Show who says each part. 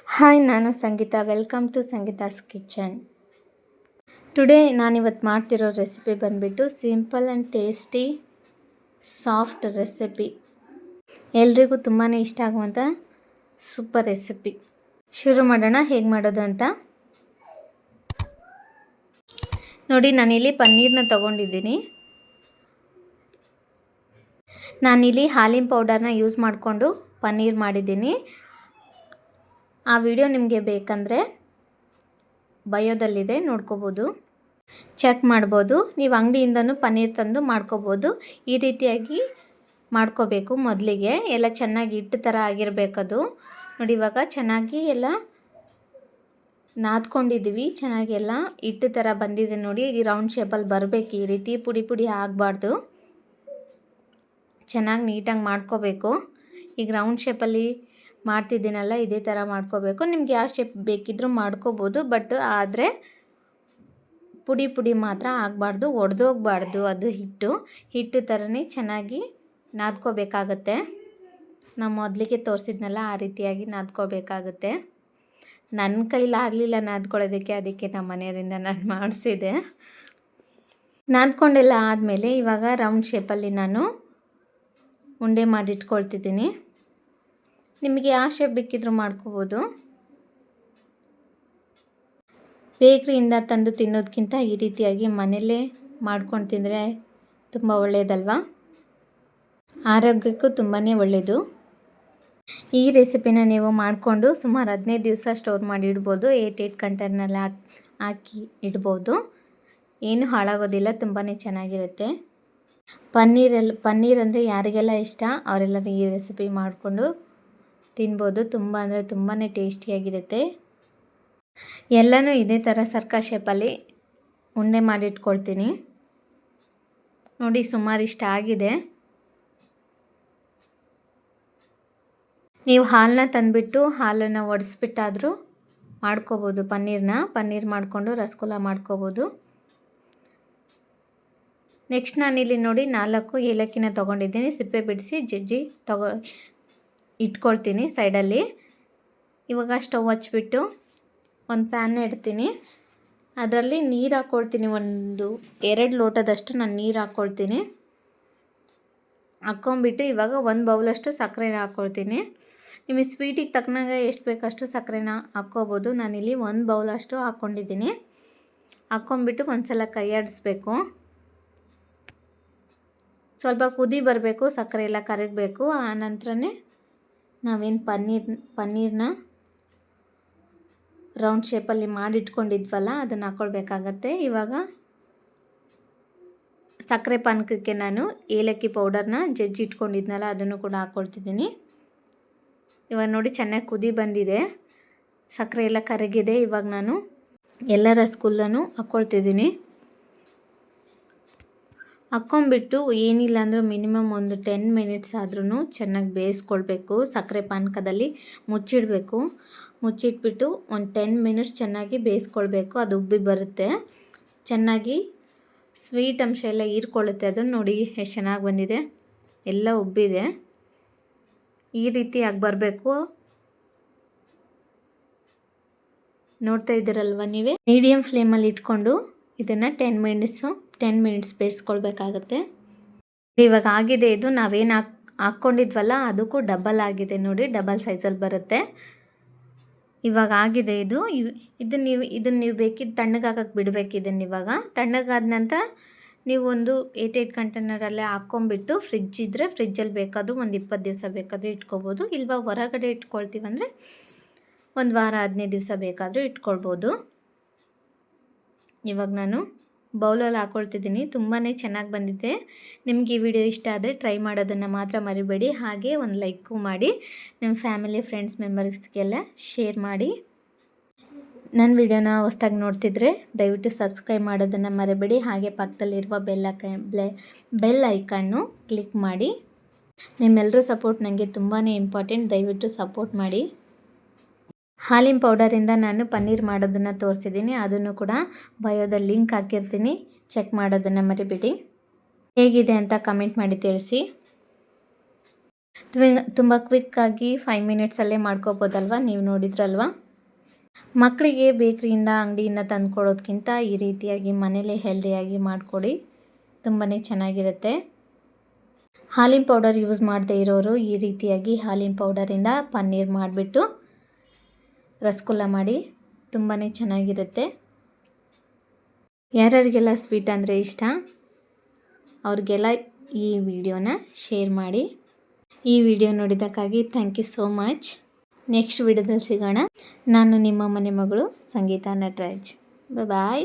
Speaker 1: Hi, ನಾನು Sangeetha. Welcome to Sangeetha's kitchen. Today ನಾನಿವತ್ತು ಮಾಡ್ತಿರೋ ರೆಸಿಪಿ ಬಂದುಬಿಟ್ಟು simple and tasty soft recipe. ಎಲ್ರಿಗೂ ತುಂಬಾ ಇಷ್ಟ ಆಗುವಂಥ ಸೂಪರ್ ರೆಸಿಪಿ. ಶುರು ಮಾಡೋಣ ಹೇಗೆ ಮಾಡೋದು ಅಂತ. ನೋಡಿ, ನಾನಿಲ್ಲಿ ಪನ್ನೀರನ್ನ ತೊಗೊಂಡಿದ್ದೀನಿ. ನಾನಿಲ್ಲಿ ಹಾಲಿನ ಪೌಡರ್ನ ಯೂಸ್ ಮಾಡಿಕೊಂಡು ಪನ್ನೀರ್ ಮಾಡಿದ್ದೀನಿ. ಆ ವಿಡಿಯೋ ನಿಮಗೆ ಬೇಕಂದರೆ ಬಯೋದಲ್ಲಿದೆ, ನೋಡ್ಕೋಬೋದು, ಚೆಕ್ ಮಾಡ್ಬೋದು. ನೀವು ಅಂಗಡಿಯಿಂದನೂ ಪನ್ನೀರ್ ತಂದು ಮಾಡ್ಕೋಬೋದು. ಈ ರೀತಿಯಾಗಿ ಮಾಡ್ಕೋಬೇಕು. ಮೊದಲಿಗೆ ಎಲ್ಲ ಚೆನ್ನಾಗಿ ಹಿಟ್ಟು ಥರ ಆಗಿರಬೇಕದು. ನೋಡಿ, ಇವಾಗ ಚೆನ್ನಾಗಿ ಎಲ್ಲ ನಾದ್ಕೊಂಡಿದ್ದೀವಿ. ಚೆನ್ನಾಗಿ ಎಲ್ಲ ಹಿಟ್ಟು ಥರ ಬಂದಿದೆ ನೋಡಿ. ಈ ರೌಂಡ್ ಶೇಪಲ್ಲಿ ಬರಬೇಕು. ಈ ರೀತಿ ಪುಡಿ ಪುಡಿ ಆಗಬಾರ್ದು. ಚೆನ್ನಾಗಿ ನೀಟಾಗಿ ಮಾಡ್ಕೋಬೇಕು. ಈಗ ರೌಂಡ್ ಶೇಪಲ್ಲಿ ಮಾಡ್ತಿದ್ದೀನಲ್ಲ, ಇದೇ ಥರ ಮಾಡ್ಕೋಬೇಕು. ನಿಮ್ಗೆ ಯಾವ ಶೇಪ್ ಬೇಕಿದ್ರೂ ಮಾಡ್ಕೋಬೋದು. ಬಟ್ ಆದರೆ ಪುಡಿ ಪುಡಿ ಮಾತ್ರ ಆಗಬಾರ್ದು, ಒಡೆದೋಗ್ಬಾರ್ದು. ಅದು ಹಿಟ್ಟು ಥರನೇ ಚೆನ್ನಾಗಿ ನಾದ್ಕೋಬೇಕಾಗತ್ತೆ. ನಾವು ಮೊದಲಿಗೆ ತೋರಿಸಿದ್ನಲ್ಲ, ಆ ರೀತಿಯಾಗಿ ನಾದ್ಕೋಬೇಕಾಗುತ್ತೆ. ನನ್ನ ಕೈಲಾಗಲಿಲ್ಲ ನಾದ್ಕೊಳ್ಳೋದಕ್ಕೆ, ಅದಕ್ಕೆ ನಮ್ಮ ಮನೆಯವರಿಂದ ನಾನು ಮಾಡಿಸಿದೆ. ನಾದ್ಕೊಂಡೆಲ್ಲ ಆದಮೇಲೆ ಇವಾಗ ರೌಂಡ್ ಶೇಪಲ್ಲಿ ನಾನು ಉಂಡೆ ಮಾಡಿಟ್ಕೊಳ್ತಿದ್ದೀನಿ. ನಿಮಗೆ ಯಾವ ಶೇಪ್ ಬೇಕಿದ್ರೂ ಮಾಡ್ಕೋಬೋದು. ಬೇಕ್ರಿಯಿಂದ ತಂದು ತಿನ್ನೋದಕ್ಕಿಂತ ಈ ರೀತಿಯಾಗಿ ಮನೆಯಲ್ಲೇ ಮಾಡ್ಕೊಂಡು ತಿಂದರೆ ತುಂಬ ಒಳ್ಳೆಯದಲ್ವಾ. ಆರೋಗ್ಯಕ್ಕೂ ತುಂಬಾ ಒಳ್ಳೆಯದು. ಈ ರೆಸಿಪಿನ ನೀವು ಮಾಡಿಕೊಂಡು ಸುಮಾರು 15 ದಿವಸ ಸ್ಟೋರ್ ಮಾಡಿ ಇಡ್ಬೋದು. 8 ಕಂಟೈನರ್ನಲ್ಲಿ ಹಾಕಿ ಇಡ್ಬೋದು. ಏನು ಹಾಳಾಗೋದಿಲ್ಲ, ತುಂಬಾ ಚೆನ್ನಾಗಿರುತ್ತೆ. ಪನ್ನೀರ್ ಅಂದರೆ ಯಾರಿಗೆಲ್ಲ ಇಷ್ಟ ಅವರೆಲ್ಲರೂ ಈ ರೆಸಿಪಿ ಮಾಡಿಕೊಂಡು ತಿನ್ಬೋದು. ತುಂಬ ಅಂದರೆ ತುಂಬಾ ಟೇಸ್ಟಿಯಾಗಿರುತ್ತೆ. ಎಲ್ಲನೂ ಇದೇ ಥರ ಸರ್ಕಲ್ ಶೇಪಲ್ಲಿ ಉಂಡೆ ಮಾಡಿಟ್ಕೊಳ್ತೀನಿ. ನೋಡಿ, ಸುಮಾರು ಇಷ್ಟ ಆಗಿದೆ. ನೀವು ಹಾಲನ್ನ ತಂದುಬಿಟ್ಟು ಹಾಲನ್ನು ಒಡಿಸ್ಬಿಟ್ಟಾದರೂ ಮಾಡ್ಕೋಬೋದು. ಪನ್ನೀರ್ ಮಾಡಿಕೊಂಡು ರಸಗುಲ್ಲ ಮಾಡ್ಕೋಬೋದು. ನೆಕ್ಸ್ಟ್ ನಾನಿಲ್ಲಿ ನೋಡಿ 4 ಏಲಕ್ಕಿನ ತೊಗೊಂಡಿದ್ದೀನಿ. ಸಿಪ್ಪೆ ಬಿಡಿಸಿ ಜಜ್ಜಿ ಇಟ್ಕೊಳ್ತೀನಿ ಸೈಡಲ್ಲಿ. ಇವಾಗ ಸ್ಟವ್ ಹಚ್ಬಿಟ್ಟು ಒಂದು ಪ್ಯಾನ್ ಇಡ್ತೀನಿ. ಅದರಲ್ಲಿ ನೀರು ಹಾಕ್ಕೊಳ್ತೀನಿ. 2 ಲೋಟದಷ್ಟು ನಾನು ನೀರು ಹಾಕ್ಕೊಳ್ತೀನಿ. ಹಾಕ್ಕೊಂಬಿಟ್ಟು ಇವಾಗ 1 ಬೌಲಷ್ಟು ಸಕ್ಕರೆನ ಹಾಕ್ಕೊಳ್ತೀನಿ. ನಿಮಗೆ ಸ್ವೀಟಿಗೆ ತಕ್ಕನಾಗ ಎಷ್ಟು ಬೇಕಷ್ಟು ಸಕ್ಕರೆನ ಹಾಕ್ಕೋಬೋದು. ನಾನಿಲ್ಲಿ 1 ಬೌಲಷ್ಟು ಹಾಕ್ಕೊಂಡಿದ್ದೀನಿ. ಹಾಕ್ಕೊಂಬಿಟ್ಟು ಒಂದು ಸಲ ಕೈ ಆಡಿಸ್ಬೇಕು. ಸ್ವಲ್ಪ ಕುದಿ ಬರಬೇಕು, ಸಕ್ಕರೆ ಎಲ್ಲ ಕರಗಬೇಕು. ಆ ನಂತರನೇ ನಾವೇನು ಪನ್ನೀರ್ನ ರೌಂಡ್ ಶೇಪಲ್ಲಿ ಮಾಡಿಟ್ಕೊಂಡಿದ್ವಲ್ಲ, ಅದನ್ನು ಹಾಕ್ಕೊಳ್ಬೇಕಾಗತ್ತೆ. ಇವಾಗ ಸಕ್ಕರೆ ಪಾನಕಕ್ಕೆ ನಾನು ಏಲಕ್ಕಿ ಪೌಡರ್ನ ಜಜ್ಜಿ ಇಟ್ಕೊಂಡಿದ್ನಲ್ಲ, ಅದನ್ನು ಕೂಡ ಹಾಕ್ಕೊಳ್ತಿದ್ದೀನಿ. ಇವಾಗ ನೋಡಿ, ಚೆನ್ನಾಗಿ ಕುದಿ ಬಂದಿದೆ, ಸಕ್ಕರೆ ಎಲ್ಲ ಕರಗಿದೆ. ಇವಾಗ ನಾನು ಎಲ್ಲ ರಸಗುಲ್ಲನೂ ಹಾಕ್ಕೊಳ್ತಿದ್ದೀನಿ. ಹಾಕ್ಕೊಂಬಿಟ್ಟು ಏನಿಲ್ಲ ಅಂದರೂ ಮಿನಿಮಮ್ ಒಂದು 10 ಮಿನಿಟ್ಸ್ ಆದ್ರೂ ಚೆನ್ನಾಗಿ ಬೇಯಿಸ್ಕೊಳ್ಬೇಕು. ಸಕ್ಕರೆ ಪಾನಕದಲ್ಲಿ ಮುಚ್ಚಿಡಬೇಕು. ಮುಚ್ಚಿಟ್ಬಿಟ್ಟು ಒಂದು 10 ಮಿನಿಟ್ಸ್ ಚೆನ್ನಾಗಿ ಬೇಯಿಸ್ಕೊಳ್ಬೇಕು. ಅದು ಉಬ್ಬಿ ಬರುತ್ತೆ, ಚೆನ್ನಾಗಿ ಸ್ವೀಟ್ ಅಂಶ ಎಲ್ಲ ಹೀರ್ಕೊಳ್ಳುತ್ತೆ. ಅದನ್ನು ನೋಡಿ ಎಷ್ಟು ಚೆನ್ನಾಗಿ ಬಂದಿದೆ, ಎಲ್ಲ ಉಬ್ಬಿದೆ. ಈ ರೀತಿ ಆಗಿ ಬರಬೇಕು. ನೋಡ್ತಾ ಇದ್ದೀರಲ್ವ ನೀವೇ. ಮೀಡಿಯಮ್ ಫ್ಲೇಮಲ್ಲಿ ಇಟ್ಕೊಂಡು ಇದನ್ನು 10 ಮಿನಿಟ್ಸ್ ಬೇಯಿಸ್ಕೊಳ್ಬೇಕಾಗತ್ತೆ. ಇವಾಗ ಆಗಿದೆ ಇದು. ನಾವೇನು ಹಾಕ್ಕೊಂಡಿದ್ವಲ್ಲ ಅದಕ್ಕೂ ಡಬಲ್ ಆಗಿದೆ ನೋಡಿ, ಡಬಲ್ ಸೈಜಲ್ಲಿ ಬರುತ್ತೆ. ಇವಾಗ ಆಗಿದೆ ಇದು. ಇದನ್ನು ನೀವು ಬೇಕಿದ್ದು ತಣ್ಣಗಾಗಕ್ಕೆ ಬಿಡಬೇಕು. ಇದನ್ನು ಇವಾಗ ತಣ್ಣಗಾದ ನಂತರ ನೀವು ಒಂದು 8 ಕಂಟೈನರಲ್ಲೇ ಹಾಕ್ಕೊಂಬಿಟ್ಟು ಫ್ರಿಜ್ ಇದ್ದರೆ ಫ್ರಿಜ್ಜಲ್ಲಿ ಬೇಕಾದರೂ ಒಂದು 20 ದಿವಸ ಬೇಕಾದರೂ ಇಟ್ಕೋಬೋದು. ಇಲ್ವಾ ಹೊರಗಡೆ ಇಟ್ಕೊಳ್ತೀವಂದರೆ ಒಂದು ವಾರ 15 ದಿವಸ ಬೇಕಾದರೂ ಇಟ್ಕೊಳ್ಬೋದು. ಇವಾಗ ನಾನು ಬೌಲಲ್ಲಿ ಹಾಕ್ಕೊಳ್ತಿದ್ದೀನಿ. ತುಂಬಾ ಚೆನ್ನಾಗಿ ಬಂದಿದೆ. ನಿಮ್ಗೆ ಈ ವಿಡಿಯೋ ಇಷ್ಟ ಆದರೆ ಟ್ರೈ ಮಾಡೋದನ್ನು ಮಾತ್ರ ಮರಿಬೇಡಿ. ಹಾಗೆ ಒಂದು ಲೈಕು ಮಾಡಿ, ನಿಮ್ಮ ಫ್ಯಾಮಿಲಿ ಫ್ರೆಂಡ್ಸ್ ಮೆಂಬರ್ಸ್ಗೆಲ್ಲ ಶೇರ್ ಮಾಡಿ. ನನ್ನ ವಿಡಿಯೋನ ಹೊಸ್ದಾಗಿ ನೋಡ್ತಿದ್ರೆ ದಯವಿಟ್ಟು ಸಬ್ಸ್ಕ್ರೈಬ್ ಮಾಡೋದನ್ನು ಮರಿಬೇಡಿ. ಹಾಗೆ ಪಕ್ಕದಲ್ಲಿರುವ ಬೆಲ್ ಐಕನ್ನು ಕ್ಲಿಕ್ ಮಾಡಿ. ನಿಮ್ಮೆಲ್ಲರೂ ಸಪೋರ್ಟ್ ನನಗೆ ತುಂಬಾ ಇಂಪಾರ್ಟೆಂಟ್. ದಯವಿಟ್ಟು ಸಪೋರ್ಟ್ ಮಾಡಿ. ಹಾಲಿನ ಪೌಡರಿಂದ ನಾನು ಪನ್ನೀರ್ ಮಾಡೋದನ್ನು ತೋರಿಸಿದ್ದೀನಿ. ಅದನ್ನು ಕೂಡ ಬಯೋದಲ್ಲಿ ಲಿಂಕ್ ಹಾಕಿರ್ತೀನಿ, ಚೆಕ್ ಮಾಡೋದನ್ನು ಮರಿಬೇಡಿ. ಹೇಗಿದೆ ಅಂತ ಕಮೆಂಟ್ ಮಾಡಿ ತಿಳಿಸಿ. ತುಂಬ ಕ್ವಿಕ್ಕಾಗಿ 5 ಮಿನಿಟ್ಸಲ್ಲೇ ಮಾಡ್ಕೋಬೋದಲ್ವ, ನೀವು ನೋಡಿದ್ರಲ್ವ. ಮಕ್ಕಳಿಗೆ ಬೇಕ್ರಿಯಿಂದ ಅಂಗಡಿಯಿಂದ ತಂದುಕೊಡೋದ್ಕಿಂತ ಈ ರೀತಿಯಾಗಿ ಮನೇಲೇ ಹೆಲ್ದಿಯಾಗಿ ಮಾಡಿಕೊಡಿ, ತುಂಬಾ ಚೆನ್ನಾಗಿರುತ್ತೆ. ಹಾಲಿನ ಪೌಡರ್ ಯೂಸ್ ಮಾಡದೇ ಇರೋರು ಈ ರೀತಿಯಾಗಿ ಹಾಲಿನ ಪೌಡರಿಂದ ಪನ್ನೀರ್ ಮಾಡಿಬಿಟ್ಟು ರಸಗುಲ್ಲ ಮಾಡಿ, ತುಂಬಾ ಚೆನ್ನಾಗಿರುತ್ತೆ. ಯಾರ್ಯಾರಿಗೆಲ್ಲ ಸ್ವೀಟ್ ಅಂದರೆ ಇಷ್ಟ ಅವ್ರಿಗೆಲ್ಲ ಈ ವಿಡಿಯೋನ ಶೇರ್ ಮಾಡಿ. ಈ ವಿಡಿಯೋ ನೋಡಿದ್ದಕ್ಕಾಗಿ thank you so much. Next ವಿಡಿಯೋದಲ್ಲಿ ಸಿಗೋಣ. ನಾನು ನಿಮ್ಮ ಮನೆ ಮಗಳು ಸಂಗೀತಾ ನಟರಾಜ್. ಬಾಯ್.